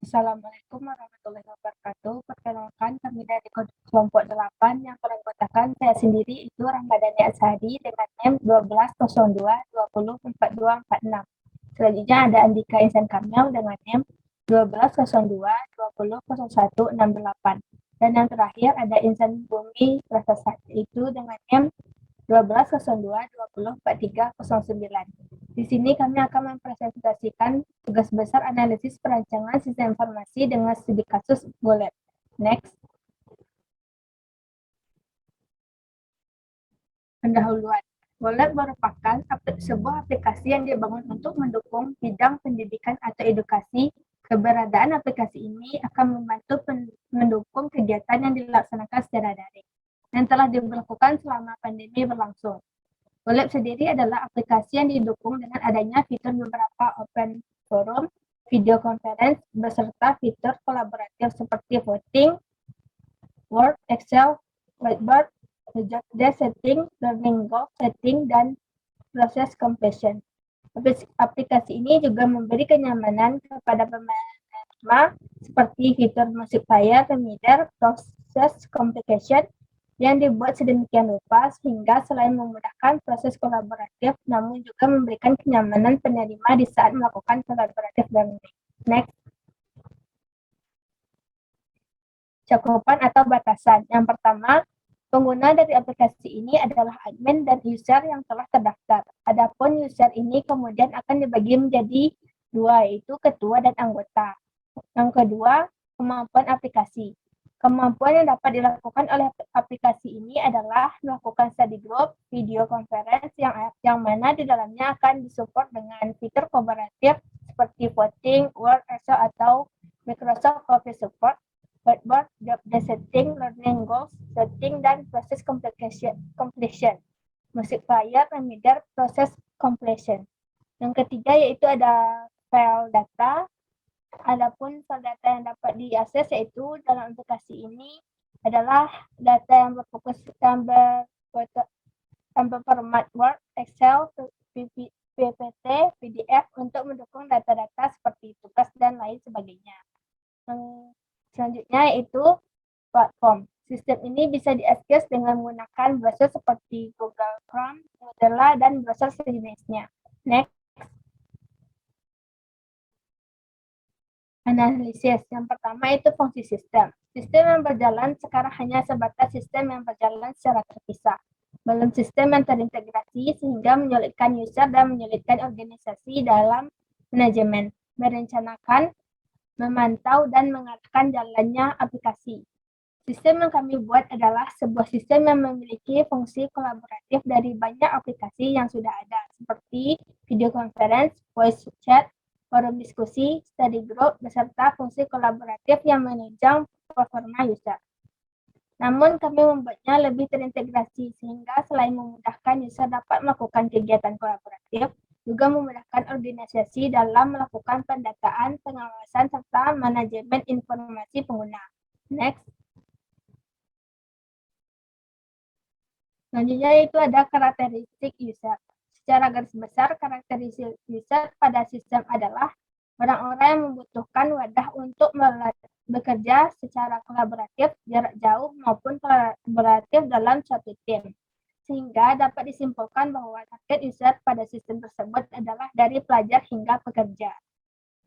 Assalamualaikum warahmatullahi wabarakatuh. Perkenalkan, kami dari kelompok 8 yang beranggotakan saya sendiri itu Ramadhani Azhari dengan NIM 1202204246. Selanjutnya ada Andika Insan Kamil dengan NIM 1202200168. Dan yang terakhir ada Insan Bumi Prasasa itu dengan NIM 1202204309. Di sini kami akan mempresentasikan tugas besar analisis perancangan sistem informasi dengan studi kasus GoLab. Next. Pendahuluan. GoLab merupakan sebuah aplikasi yang dibangun untuk mendukung bidang pendidikan atau edukasi. Keberadaan aplikasi ini akan membantu mendukung kegiatan yang dilaksanakan secara daring dan telah diberlakukan selama pandemi berlangsung. GoLab sendiri adalah aplikasi yang didukung dengan adanya fitur beberapa open forum, video conference, beserta fitur kolaboratif seperti voting, Word, Excel, Whiteboard, job desk setting, learning goal setting, dan proses completion. Aplikasi ini juga memberi kenyamanan kepada penerima seperti fitur music player, reminder, proses complication, yang dibuat sedemikian rupa sehingga selain memudahkan proses kolaboratif, namun juga memberikan kenyamanan penerima di saat melakukan kolaboratif learning. Next. Cakupan atau batasan. Yang pertama, pengguna dari aplikasi ini adalah admin dan user yang telah terdaftar. Adapun user ini kemudian akan dibagi menjadi dua, yaitu ketua dan anggota. Yang kedua, kemampuan aplikasi. Kemampuan yang dapat dilakukan oleh aplikasi ini adalah melakukan study group, video conference yang mana di dalamnya akan disupport dengan fitur kolaboratif seperti voting, Word, Excel, atau Microsoft Office Support, Whiteboard, job desk setting, learning goals setting, dan proses completion. Music player, reminder, proses completion. Yang ketiga yaitu ada file data. Adapun file data yang dapat diakses yaitu dalam aplikasi ini adalah data yang berfokus dan berformat Word, Excel, PPT, PDF untuk mendukung data-data seperti tugas dan lain sebagainya. Selanjutnya yaitu platform. Sistem ini bisa diakses dengan menggunakan browser seperti Google Chrome, Mozilla, dan browser sejenisnya. Next. Analisis. Yang pertama itu fungsi sistem. Sistem yang berjalan sekarang hanya sebatas sistem yang berjalan secara terpisah. Belum sistem yang terintegrasi sehingga menyulitkan user dan menyulitkan organisasi dalam manajemen, merencanakan, memantau, dan mengarahkan jalannya aplikasi. Sistem yang kami buat adalah sebuah sistem yang memiliki fungsi kolaboratif dari banyak aplikasi yang sudah ada, seperti video conference, voice chat, forum diskusi, study group, beserta fungsi kolaboratif yang menunjang performa user. Namun kami membuatnya lebih terintegrasi sehingga selain memudahkan user dapat melakukan kegiatan kolaboratif, juga memudahkan organisasi dalam melakukan pendataan, pengawasan, serta manajemen informasi pengguna. Next. Selanjutnya itu ada karakteristik user. Secara garis besar, karakteristik user pada sistem adalah orang-orang yang membutuhkan wadah untuk bekerja secara kolaboratif, jarak jauh, maupun kolaboratif dalam suatu tim. Sehingga dapat disimpulkan bahwa target user pada sistem tersebut adalah dari pelajar hingga pekerja.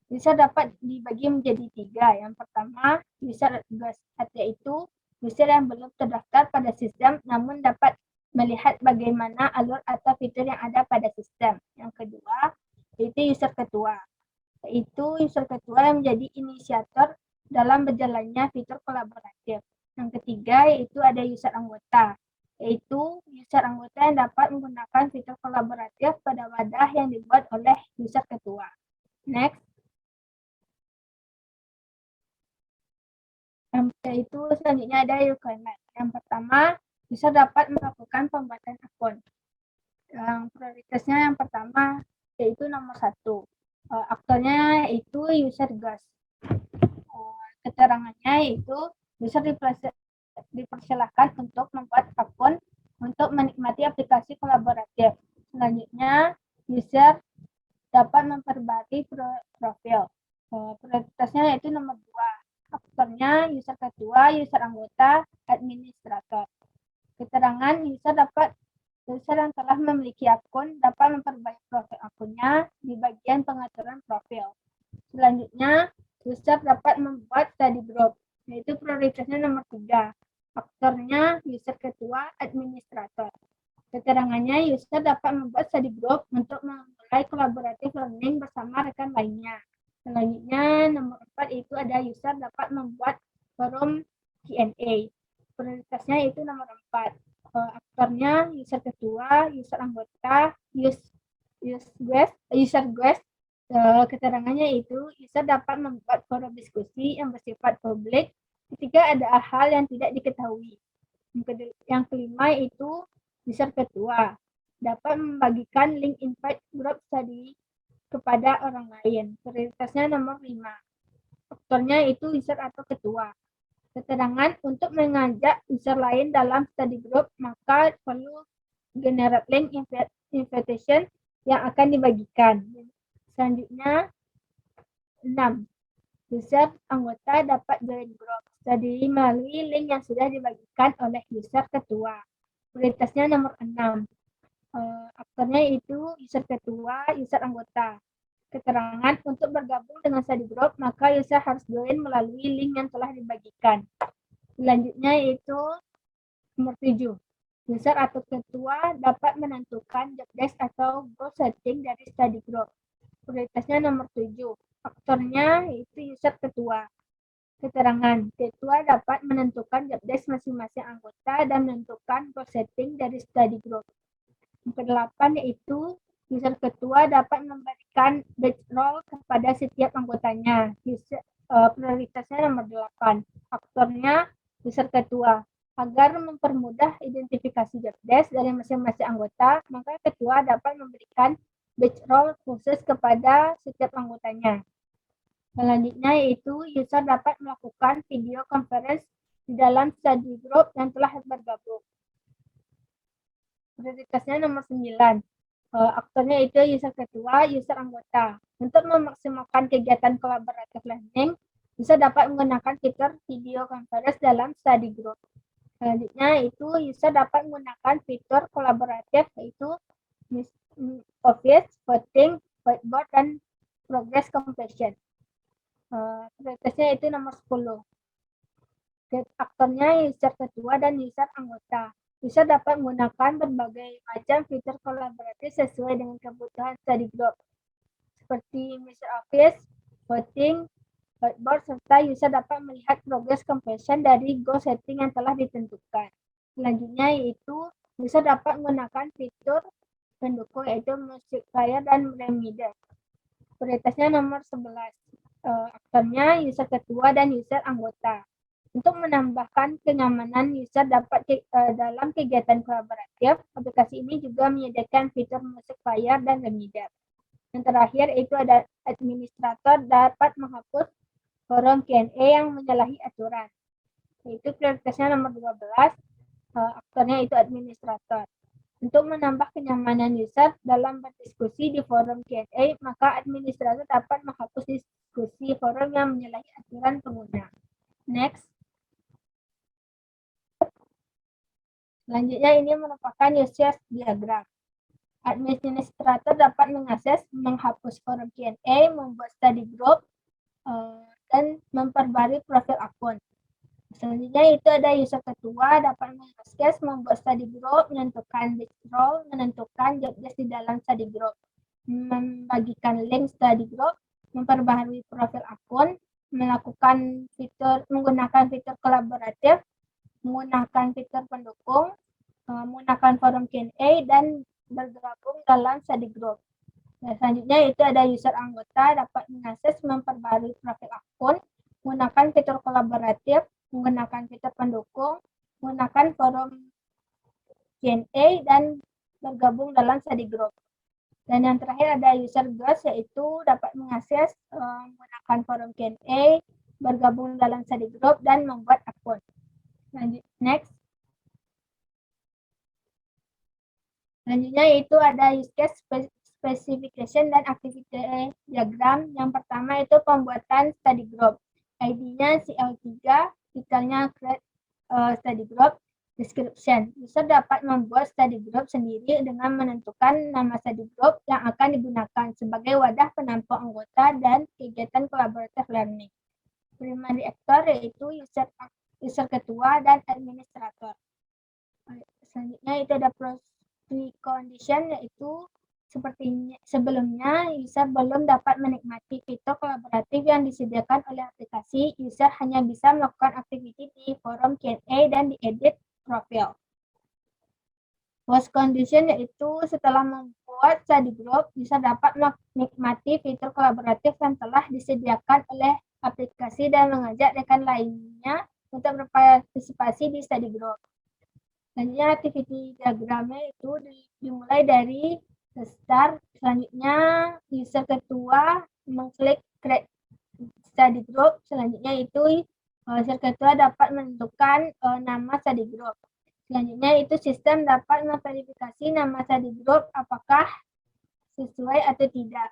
User dapat dibagi menjadi 3. Yang pertama, user yaitu user yang belum terdaftar pada sistem namun dapat melihat bagaimana alur atau fitur yang ada pada sistem. Yang kedua, yaitu user ketua. Yaitu user ketua yang menjadi inisiator dalam berjalannya fitur kolaboratif. Yang ketiga, yaitu ada user anggota. Yaitu user anggota yang dapat menggunakan fitur kolaboratif pada wadah yang dibuat oleh user ketua. Next. Yaitu selanjutnya ada requirement. Yang pertama, user dapat melakukan pembuatan akun. Yang prioritasnya yang pertama yaitu nomor 1. Aktornya yaitu user guest. Keterangannya yaitu user dipersilakan untuk membuat akun untuk menikmati aplikasi kolaboratif. Selanjutnya, user dapat memperbarui profil. Prioritasnya yaitu nomor 2. Aktornya user ketua, user anggota, administrator. Keterangan user yang telah memiliki akun dapat memperbaiki profil akunnya di bagian pengaturan profil. Selanjutnya, user dapat membuat study group, yaitu prioritasnya nomor 3. Aktornya user ketua, administrator. Keterangannya, user dapat membuat study group untuk memulai collaborative learning bersama rekan lainnya. Selanjutnya, nomor 4 itu ada user dapat membuat forum Q&A. Prioritasnya itu nomor 4. Aktornya user ketua, user anggota, user guest. Keterangannya itu user dapat membuat forum diskusi yang bersifat publik ketika ada hal yang tidak diketahui. Yang kelima itu user ketua dapat membagikan link invite group study kepada orang lain. Prioritasnya nomor 5. Aktornya itu user atau ketua. Keterangan untuk mengajak user lain dalam study group, maka perlu generate link invitation yang akan dibagikan. Selanjutnya, 6. User anggota dapat join group study melalui link yang sudah dibagikan oleh user ketua. Prioritasnya nomor 6. Aktornya itu user ketua, user anggota. Keterangan untuk bergabung dengan study group, maka user harus join melalui link yang telah dibagikan. Selanjutnya itu nomor 7. User atau ketua dapat menentukan job desk atau goal setting dari study group. Prioritasnya nomor 7. Aktornya itu user ketua. Keterangan, ketua dapat menentukan job desk masing-masing anggota dan menentukan goal setting dari study group. Yang ke-8 yaitu user ketua dapat memberikan badge role kepada setiap anggotanya. Prioritasnya nomor 8. Aktornya user ketua. Agar mempermudah identifikasi job desk dari masing-masing anggota, maka ketua dapat memberikan badge role khusus kepada setiap anggotanya. Selanjutnya yaitu user dapat melakukan video conference di dalam study group yang telah bergabung. Prioritasnya nomor 9. Aktornya itu user ketua, user anggota. Untuk memaksimalkan kegiatan collaborative learning, user dapat menggunakan fitur video conference dalam study group. Selanjutnya itu user dapat menggunakan fitur kolaboratif yaitu Office, voting, whiteboard, dan progress completion. Prioritasnya itu nomor 10. Aktornya user ketua dan user anggota. User dapat menggunakan berbagai macam fitur kolaboratif sesuai dengan kebutuhan study group, seperti Mr. Office, voting, whiteboard, serta user dapat melihat progress completion dari goal setting yang telah ditentukan. Selanjutnya yaitu user dapat menggunakan fitur pendukung yaitu Musifier dan Reminder. Prioritasnya nomor 11. Aktornya user ketua dan user anggota. Untuk menambahkan kenyamanan user dalam kegiatan kolaboratif, aplikasi ini juga menyediakan fitur Musifier dan Reminder. Yang terakhir itu ada administrator dapat menghapus forum Q&A yang menyalahi aturan. Yaitu prioritasnya nomor 12, aktornya itu administrator. Untuk menambah kenyamanan user dalam berdiskusi di forum Q&A, maka administrator dapat menghapus diskusi forum yang menyalahi aturan pengguna. Next. Selanjutnya ini merupakan usage diagram. Administrator dapat mengakses, menghapus forum Q&A, membuat study group, dan memperbarui profil akun. Selanjutnya itu ada user ketua dapat mengakses, membuat study group, menentukan badge role, menentukan job desk di dalam study group, membagikan link study group, memperbaharui profil akun, menggunakan fitur kolaboratif, menggunakan fitur pendukung, menggunakan forum Q&A, dan bergabung dalam study group. Nah, selanjutnya itu ada user anggota dapat mengakses, memperbarui profil akun, menggunakan fitur kolaboratif, menggunakan fitur pendukung, menggunakan forum Q&A, dan bergabung dalam study group. Dan yang terakhir ada user guest, yaitu dapat mengakses, menggunakan forum Q&A, bergabung dalam study group, dan membuat akun. Next. Selanjutnya itu ada use case specification dan activity diagram. Yang pertama itu pembuatan study group. ID-nya CL3, detailnya create study group. Description. User dapat membuat study group sendiri dengan menentukan nama study group yang akan digunakan sebagai wadah penampung anggota dan kegiatan collaborative learning. Primary actor yaitu user ketua dan administrator. Selanjutnya itu ada precondition yaitu seperti sebelumnya user belum dapat menikmati fitur kolaboratif yang disediakan oleh aplikasi. User hanya bisa melakukan aktiviti di forum Q&A dan diedit profil. Post condition yaitu setelah membuat study group, user dapat menikmati fitur kolaboratif yang telah disediakan oleh aplikasi dan mengajak rekan lainnya untuk berpartisipasi di study group. Selanjutnya activity diagramnya itu dimulai dari start. Selanjutnya user ketua mengklik create study group. Selanjutnya itu user ketua dapat menentukan nama study group. Selanjutnya itu sistem dapat memverifikasi nama study group apakah sesuai atau tidak.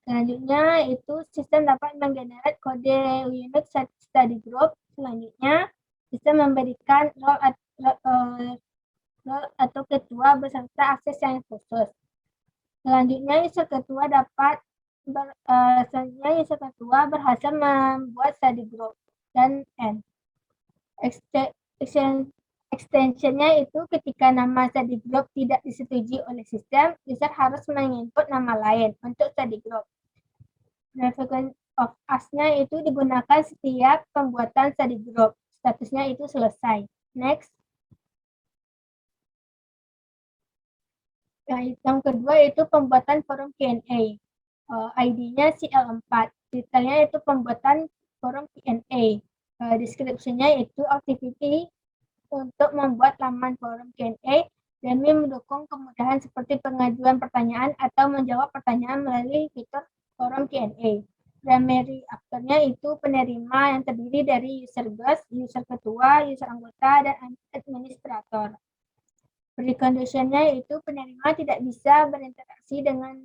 Selanjutnya itu sistem dapat menggenerate kode unique study group. Selanjutnya sistem memberikan role atau ketua beserta akses yang khusus. Selanjutnya user ketua berhasil membuat study group dan end. Extensionnya itu ketika nama study group tidak disetujui oleh sistem, user harus menginput nama lain untuk study group. Reference of us-nya itu digunakan setiap pembuatan study group. Statusnya itu selesai. Next. Yang kedua itu pembuatan forum Q&A. ID-nya CL4. Detailnya itu pembuatan forum Q&A. Deskripsinya itu activity untuk membuat laman forum Q&A demi mendukung kemudahan seperti pengajuan pertanyaan atau menjawab pertanyaan melalui fitur forum Q&A. Primary actor-nya itu penerima yang terdiri dari user guest, user ketua, user anggota, dan administrator. Precondition-nya itu penerima tidak bisa berinteraksi dengan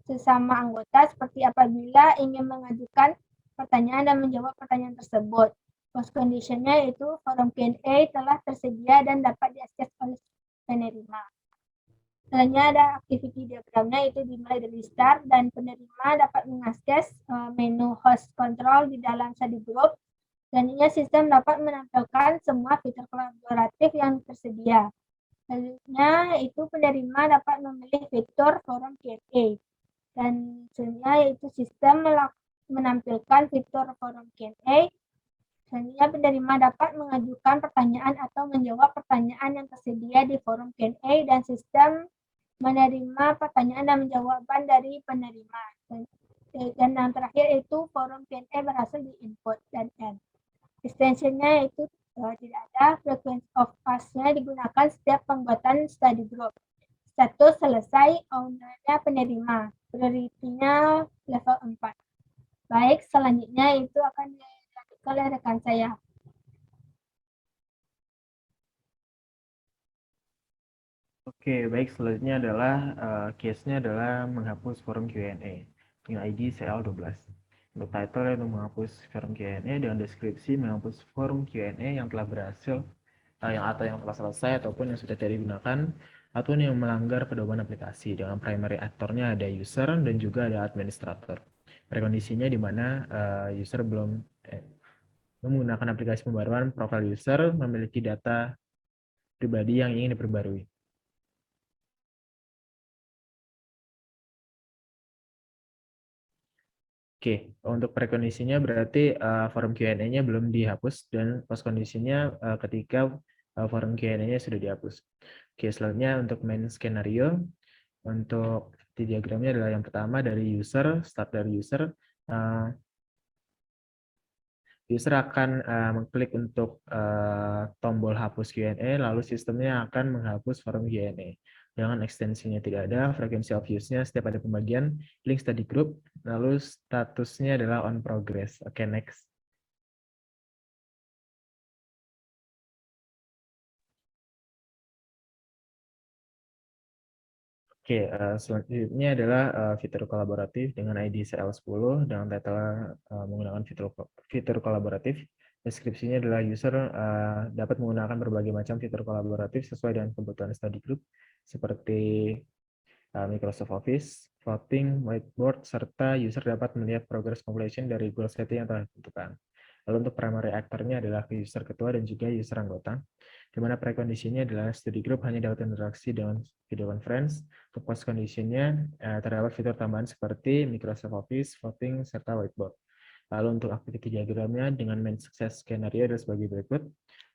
sesama anggota seperti apabila ingin mengajukan pertanyaan dan menjawab pertanyaan tersebut. Post condition-nya itu forum Q&A telah tersedia dan dapat diakses oleh penerima. Selanjutnya ada activity diagramnya itu dimulai dari start dan penerima dapat mengakses menu host control di dalam study group. Selanjutnya sistem dapat menampilkan semua fitur kolaboratif yang tersedia. Selanjutnya itu penerima dapat memilih fitur forum Q&A dan selanjutnya itu sistem menampilkan fitur forum Q&A. Selanjutnya penerima dapat mengajukan pertanyaan atau menjawab pertanyaan yang tersedia di forum Q&A dan sistem menerima pertanyaan dan jawaban dari penerima. Dan yang terakhir itu forum Q&A berhasil di-input dan end. Extension-nya itu tidak ada. Frequency of us-nya digunakan setiap pembuatan study group. Status selesai, owner-nya penerima. Priority-nya level 4. Baik, selanjutnya itu akan dilanjutkan oleh rekan saya. Oke, baik. Selanjutnya adalah case-nya adalah menghapus forum Q&A dengan ID CL12. Untuk title yaitu menghapus forum Q&A, dengan deskripsi menghapus forum Q&A yang telah berhasil yang telah selesai ataupun yang sudah tidak digunakan ataupun yang melanggar pedoman aplikasi. Dengan primary aktornya ada user dan juga ada administrator. Prekondisinya di mana user belum menggunakan aplikasi pembaruan profil user memiliki data pribadi yang ingin diperbarui. Oke, untuk prekondisinya berarti forum Q&A-nya belum dihapus dan post kondisinya ketika forum Q&A-nya sudah dihapus. Oke, selanjutnya untuk main skenario, untuk diagramnya adalah yang pertama dari user, start dari user. User akan mengklik untuk tombol hapus Q&A, lalu sistemnya akan menghapus forum Q&A. Dengan ekstensinya tidak ada, frequency of use-nya setiap ada pembagian, link study group, lalu statusnya adalah on progress. Oke, next. Oke, selanjutnya adalah fitur kolaboratif dengan ID CL10 dengan title menggunakan fitur kolaboratif. Deskripsinya adalah user dapat menggunakan berbagai macam fitur kolaboratif sesuai dengan kebutuhan study group seperti Microsoft Office, voting, whiteboard, serta user dapat melihat progress completion dari goal setting yang telah ditentukan. Lalu untuk primary actor-nya adalah user ketua dan juga user anggota, di mana preconditionnya adalah study group hanya dapat interaksi dengan video conference. Untuk post conditionnya terdapat fitur tambahan seperti Microsoft Office, voting, serta whiteboard. Lalu untuk activity diagramnya dengan main success scenario adalah sebagai berikut.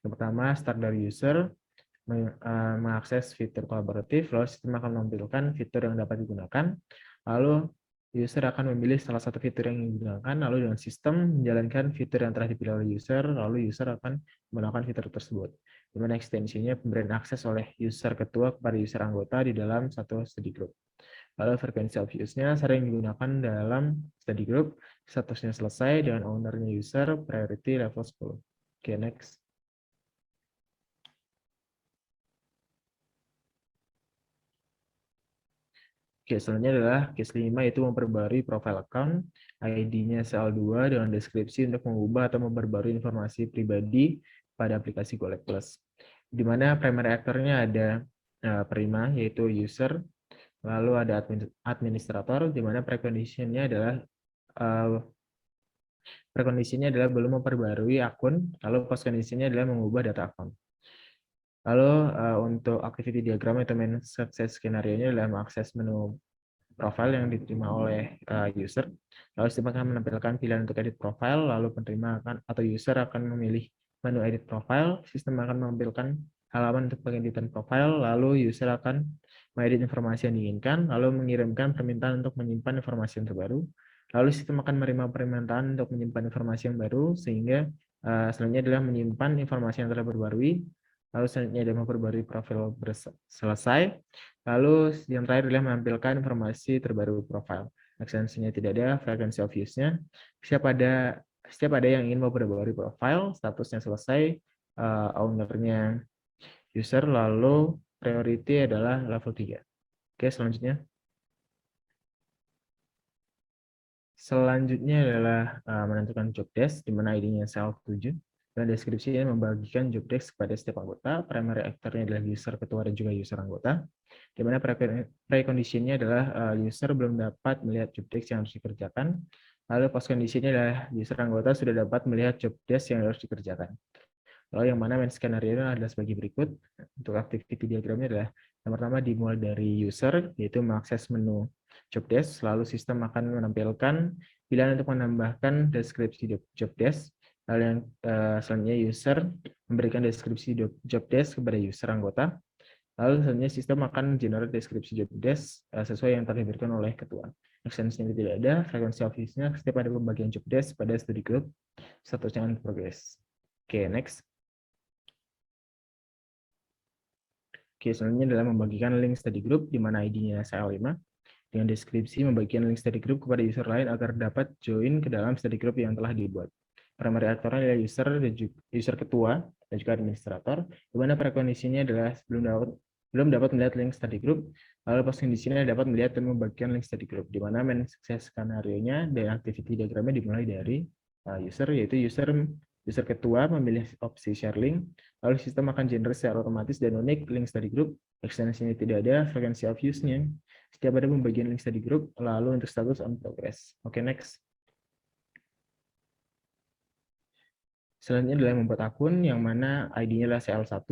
Yang pertama, start dari user, mengakses fitur kolaboratif, lalu sistem akan menampilkan fitur yang dapat digunakan, lalu user akan memilih salah satu fitur yang digunakan, lalu dengan sistem menjalankan fitur yang telah dipilih oleh user, lalu user akan menggunakan fitur tersebut. Di mana ekstensinya pemberian akses oleh user ketua kepada user anggota di dalam satu study group. Lalu frekuensi of use-nya sering digunakan dalam study group, statusnya selesai dengan owner-nya user, priority level 10. Oke, next. Oke, selanjutnya adalah case 5 yaitu memperbarui profile account, ID-nya CL2 dengan deskripsi untuk mengubah atau memperbarui informasi pribadi pada aplikasi GoLab Plus. Di mana primary actor-nya ada Prima, yaitu user, lalu ada administrator, di mana precondition-nya adalah belum memperbarui akun, lalu post condition-nya adalah mengubah data akun. Lalu untuk activity diagram atau main success skenario-nya adalah mengakses menu profile yang diterima oleh user. Lalu sistem akan menampilkan pilihan untuk edit profile, lalu penerima atau user akan memilih menu edit profile, sistem akan menampilkan halaman untuk pengeditan profile, lalu user akan mengedit informasi yang diinginkan, lalu mengirimkan permintaan untuk menyimpan informasi yang terbaru, lalu sistem akan menerima permintaan untuk menyimpan informasi yang baru, sehingga selanjutnya adalah menyimpan informasi yang telah berbarui, lalu selanjutnya adalah memperbarui profil selesai, lalu yang terakhir adalah menampilkan informasi terbaru profile. Ekstensinya tidak ada, frekuensi of use-nya. Setiap ada yang ingin memperbarui profile, statusnya selesai, owner-nya user, lalu priority adalah level 3. Oke, selanjutnya. Selanjutnya adalah menentukan job desk, di mana ID-nya CL7. Dan deskripsinya membagikan job desk kepada setiap anggota. Primary actor-nya adalah user ketua dan juga user anggota. Di mana precondition-nya adalah user belum dapat melihat job desk yang harus dikerjakan. Lalu post condition-nya adalah user anggota sudah dapat melihat job desk yang harus dikerjakan. Lalu yang mana main skenario adalah sebagai berikut. Untuk activity diagramnya adalah yang pertama dimulai dari user, yaitu mengakses menu job desk, lalu sistem akan menampilkan pilihan untuk menambahkan deskripsi job desk. Lalu yang selanjutnya user memberikan deskripsi job desk kepada user anggota. Lalu selanjutnya sistem akan generate deskripsi job desk sesuai yang telah diberikan oleh ketua. Extension tidak ada, frekuensi of use-nya setiap ada pembagian job desk pada study group, statusnya on progress. Oke, next. Oke, selanjutnya adalah membagikan link study group di mana ID-nya CL5 dengan deskripsi membagikan link study group kepada user lain agar dapat join ke dalam study group yang telah dibuat. Primary actor-nya adalah user dan user ketua dan juga administrator, di mana prekondisinya adalah belum dapat melihat link study group, lalu post condition-nya dapat melihat dan membagikan link study group, di mana main success skenario-nya dan activity diagramnya dimulai dari user, yaitu user ketua memilih opsi share link, lalu sistem akan generate secara otomatis dan unik link study group, ekstensinya tidak ada, frekuensi of use-nya setiap ada pembagian link study group, lalu untuk status on progress. Oke, next. Selanjutnya adalah membuat akun yang mana ID-nya adalah CL1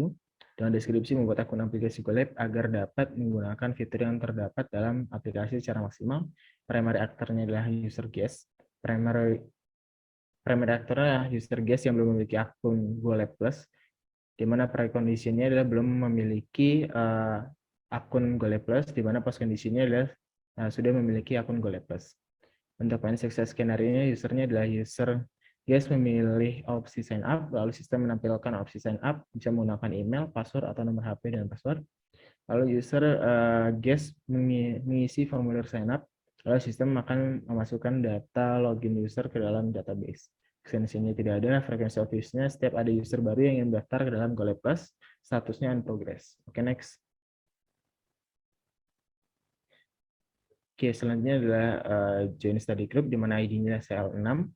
dengan deskripsi membuat akun aplikasi GoLab agar dapat menggunakan fitur yang terdapat dalam aplikasi secara maksimal. Primary actor-nya adalah user guest. Primary actor adalah user guest yang belum memiliki akun GoLab Plus, di mana precondition-nya adalah belum memiliki akun GoLab Plus, di mana post condition-nya adalah sudah memiliki akun GoLab Plus. Untuk main success skenario-nya, usernya adalah user guest memilih opsi sign up, lalu sistem menampilkan opsi sign up, bisa menggunakan email, password, atau nomor HP dan password. Lalu user guest mengisi formulir sign up, lalu sistem akan memasukkan data login user ke dalam database. Ekstensinya tidak ada, frekuensi of use-nya setiap ada user baru yang ingin daftar ke dalam GoLab Plus, statusnya on progress. Oke, next. Oke, selanjutnya adalah join study group, di mana ID-nya CL6.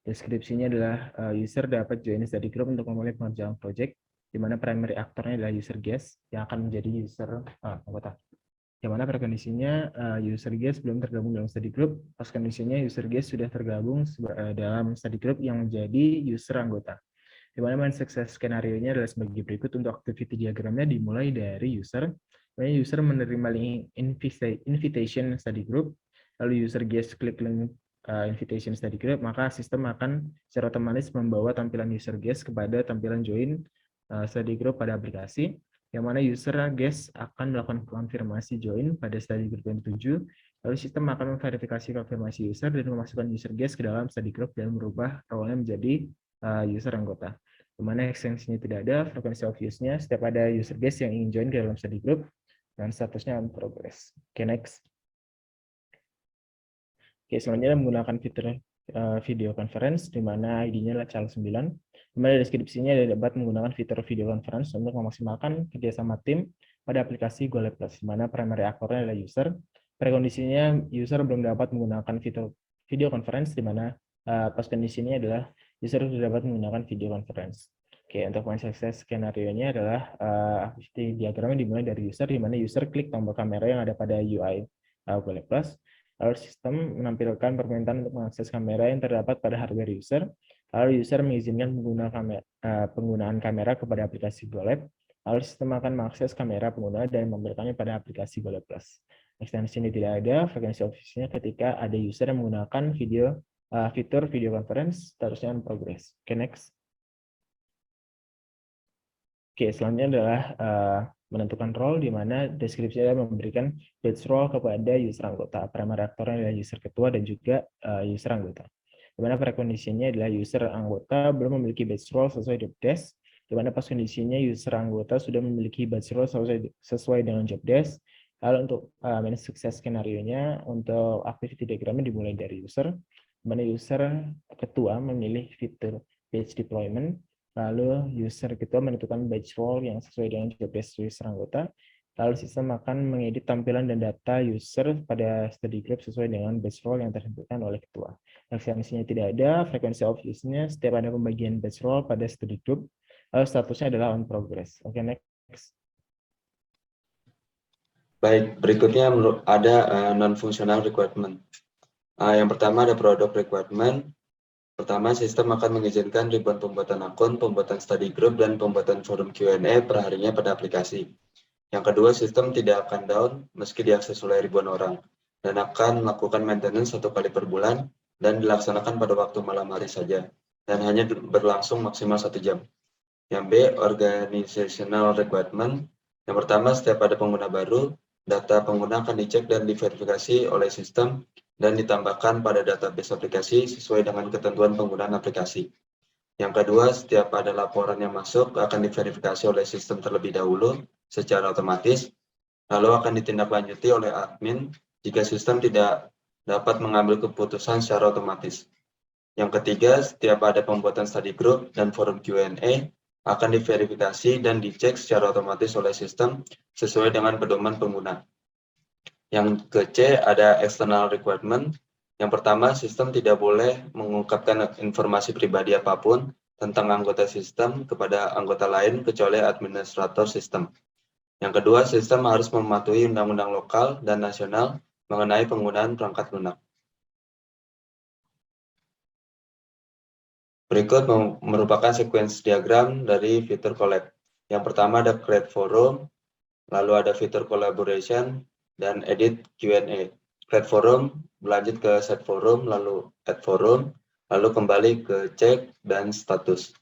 Deskripsinya adalah user dapat join study group untuk memulai pengerjaan project, di mana primary aktornya adalah user guest yang akan menjadi user anggota. Yang mana prekondisinya user guest belum tergabung dalam study group, pas kondisinya user guest sudah tergabung dalam study group yang menjadi user anggota. Di mana main success skenario-nya adalah sebagai berikut. Untuk activity diagramnya dimulai dari user. User menerima link invitation study group, lalu user guest klik link invitation study group, maka sistem akan secara otomatis membawa tampilan user guest kepada tampilan join study group pada aplikasi, yang mana user guest akan melakukan konfirmasi join pada study group yang dituju, lalu sistem akan memverifikasi konfirmasi user dan memasukkan user guest ke dalam study group dan merubah role-nya menjadi user anggota. Di mana ekstensinya tidak ada, frekuensi of use-nya setiap ada user guest yang ingin join ke dalam study group, dan statusnya on progress. Oke, next. Oke, selanjutnya menggunakan fitur video conference, di mana ID-nya adalah CL9. Di mana deskripsinya dapat menggunakan fitur video conference untuk memaksimalkan kerjasama tim pada aplikasi GoLab Plus, di mana primary aktornya adalah user. Prekondisinya user belum dapat menggunakan fitur video conference, di mana pas kondisinya adalah user sudah dapat menggunakan video conference. Oke, untuk main success skenario-nya adalah activity diagramnya dimulai dari user, di mana user klik tombol kamera yang ada pada UI GoLab Plus. Lalu sistem menampilkan permintaan untuk mengakses kamera yang terdapat pada hardware user. Lalu user mengizinkan penggunaan kamera kepada aplikasi GoLab. Lalu sistem akan mengakses kamera pengguna dan menampilkannya pada aplikasi GoLab Plus. Ekstensi ini tidak ada, frekuensi ofisinya ketika ada user yang menggunakan fitur video conference, statusnya on progress. Oke, next. Oke, selanjutnya adalah menentukan role, di mana deskripsinya memberikan badge role kepada user anggota. Primary aktornya adalah user ketua dan juga user anggota. Di mana prekondisinya adalah user anggota belum memiliki badge role sesuai job desk, di mana pas kondisinya user anggota sudah memiliki badge role sesuai dengan job desk. Lalu untuk manage sukses skenario-nya, untuk activity diagramnya dimulai dari user, di mana user ketua memilih fitur badge deployment. Lalu user ketua menentukan badge role yang sesuai dengan job desk user anggota. Lalu sistem akan mengedit tampilan dan data user pada study group sesuai dengan badge role yang ditentukan oleh ketua. Ekstensinya tidak ada, frekuensi of use-nya setiap ada pembagian badge role pada study group. Lalu statusnya adalah on progress. Oke, next. Baik, berikutnya ada non-functional requirement. Yang pertama ada product requirement. Pertama, sistem akan mengizinkan ribuan pembuatan akun, pembuatan study group, dan pembuatan forum Q&A per harinya pada aplikasi. Yang kedua, sistem tidak akan down meski diakses oleh ribuan orang, dan akan melakukan maintenance 1 kali per bulan, dan dilaksanakan pada waktu malam hari saja, dan hanya berlangsung maksimal 1 jam. Yang B, organizational requirement. Yang pertama, setiap ada pengguna baru, data pengguna akan dicek dan diverifikasi oleh sistem, dan ditambahkan pada database aplikasi sesuai dengan ketentuan penggunaan aplikasi. Yang kedua, setiap ada laporan yang masuk akan diverifikasi oleh sistem terlebih dahulu secara otomatis, lalu akan ditindaklanjuti oleh admin jika sistem tidak dapat mengambil keputusan secara otomatis. Yang ketiga, setiap ada pembuatan study group dan forum Q&A akan diverifikasi dan dicek secara otomatis oleh sistem sesuai dengan pedoman pengguna. Yang ke-C ada external requirement. Yang pertama, sistem tidak boleh mengungkapkan informasi pribadi apapun tentang anggota sistem kepada anggota lain kecuali administrator sistem. Yang kedua, sistem harus mematuhi undang-undang lokal dan nasional mengenai penggunaan perangkat lunak. Berikut merupakan sequence diagram dari fitur collab. Yang pertama ada create forum, lalu ada fitur collaboration, dan edit Q&A. Create forum, berlanjut ke set forum, lalu add forum, lalu kembali ke check dan status.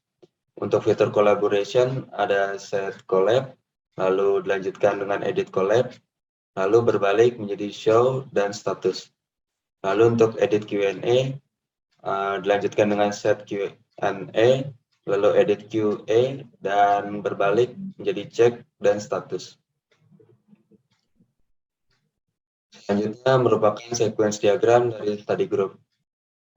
Untuk fitur collaboration ada set collab, lalu dilanjutkan dengan edit collab, lalu berbalik menjadi show dan status. Lalu untuk edit Q&A, dilanjutkan dengan set Q&A, lalu edit QA, dan berbalik menjadi check dan status. Selanjutnya merupakan sequence diagram dari study group.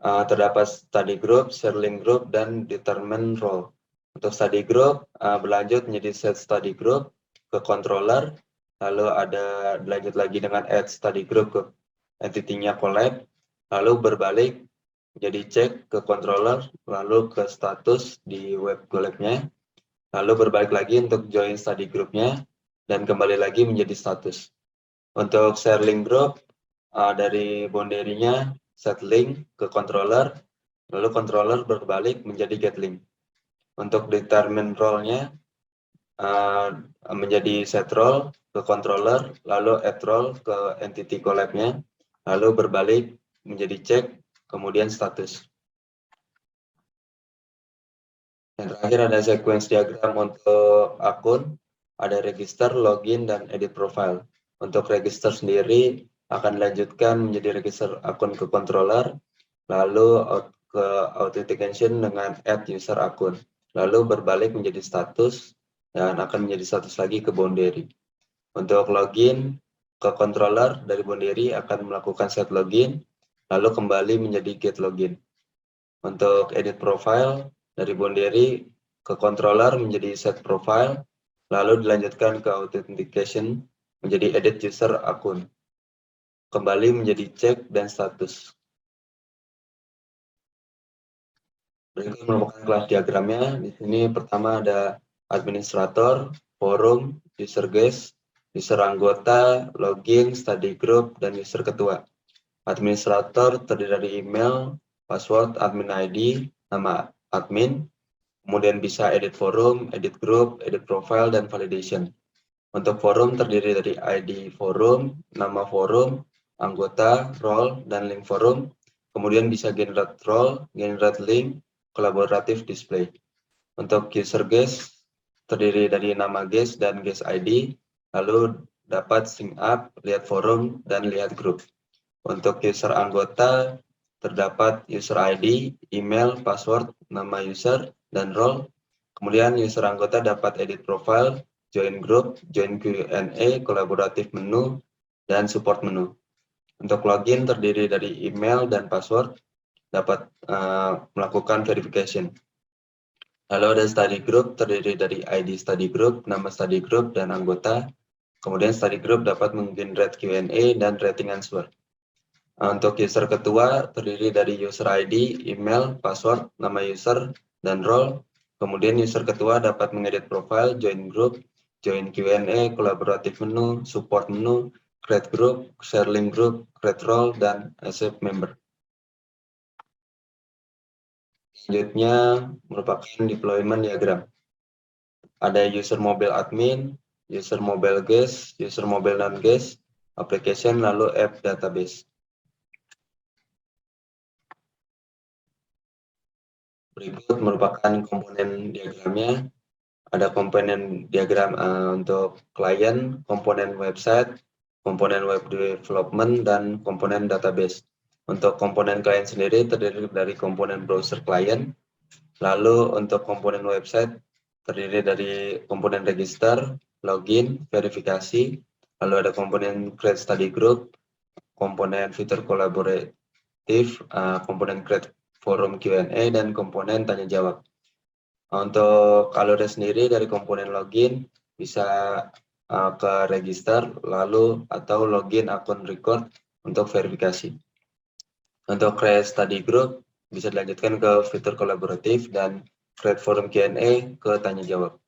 Terdapat study group, share link group, dan determine role. Untuk study group berlanjut menjadi set study group ke controller, lalu ada dilanjut lagi dengan add study group ke entity-nya collab, lalu berbalik jadi cek ke controller, lalu ke status di web collab-nya, lalu berbalik lagi untuk join study group-nya, dan kembali lagi menjadi status. Untuk share link group, dari boundary-nya set link ke controller, lalu controller berbalik menjadi get link. Untuk determine role-nya menjadi set role ke controller, lalu add role ke entity collab-nya, lalu berbalik menjadi check, kemudian status. Yang terakhir ada sequence diagram untuk akun, ada register, login, dan edit profile. Untuk register sendiri akan dilanjutkan menjadi register akun ke controller, lalu ke authentication dengan add user akun, lalu berbalik menjadi status, dan akan menjadi status lagi ke boundary. Untuk login ke controller dari boundary akan melakukan set login, lalu kembali menjadi get login. Untuk edit profile dari boundary ke controller menjadi set profile, lalu dilanjutkan ke authentication menjadi edit user akun, kembali menjadi check dan status. Berikut merupakan kelas diagramnya. Di sini pertama ada administrator, forum, user guest, user anggota, login, study group, dan user ketua. Administrator terdiri dari email, password, admin ID, nama admin, kemudian bisa edit forum, edit group, edit profile, dan validation. Untuk forum terdiri dari ID forum, nama forum, anggota, role, dan link forum, kemudian bisa generate role, generate link, collaborative display. Untuk user guest terdiri dari nama guest dan guest ID, lalu dapat sync up, lihat forum, dan lihat grup. Untuk user anggota terdapat user ID, email, password, nama user, dan role. Kemudian user anggota dapat edit profile, join group, join Q&A, kolaboratif menu, dan support menu. Untuk login terdiri dari email dan password, dapat melakukan verification. Lalu ada study group terdiri dari ID study group, nama study group, dan anggota. Kemudian study group dapat menggenerate Q&A dan rating answer. Untuk user ketua terdiri dari user ID, email, password, nama user, dan role. Kemudian user ketua dapat mengedit profile, join group, join Q&A, kolaboratif menu, support menu, create group, share link group, create role, dan accept member. Selanjutnya merupakan deployment diagram. Ada user mobile admin, user mobile guest, user mobile non-guest, application, lalu app database. Berikut merupakan komponen diagramnya. Ada komponen diagram untuk klien, komponen website, komponen web development, dan komponen database. Untuk komponen klien sendiri terdiri dari komponen browser klien, lalu untuk komponen website terdiri dari komponen register, login, verifikasi, lalu ada komponen create study group, komponen fitur kolaboratif, komponen create forum Q&A, dan komponen tanya jawab. Untuk alurnya sendiri dari komponen login bisa ke register, lalu atau login akun record untuk verifikasi. Untuk create study group bisa dilanjutkan ke fitur kolaboratif dan create forum Q&A ke tanya jawab.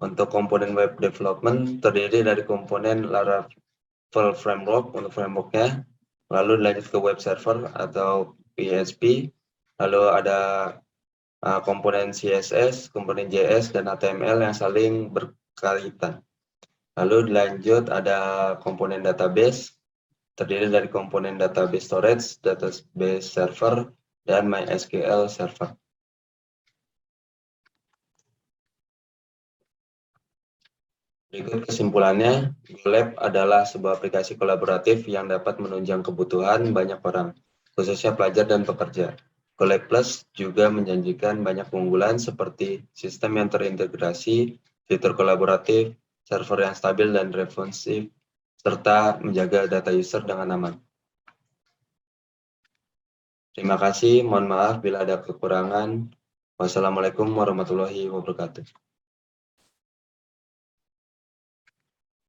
Untuk komponen web development terdiri dari komponen Laravel framework untuk frameworknya, lalu dilanjut ke web server atau PHP, lalu ada komponen CSS, komponen JS, dan HTML yang saling berkaitan. Lalu dilanjut ada komponen database, terdiri dari komponen database storage, database server, dan MySQL server. Berikut kesimpulannya, GoLab adalah sebuah aplikasi kolaboratif yang dapat menunjang kebutuhan banyak orang, khususnya pelajar dan pekerja. GoLab Plus juga menjanjikan banyak keunggulan seperti sistem yang terintegrasi, fitur kolaboratif, server yang stabil dan responsif, serta menjaga data user dengan aman. Terima kasih, mohon maaf bila ada kekurangan. Wassalamualaikum warahmatullahi wabarakatuh.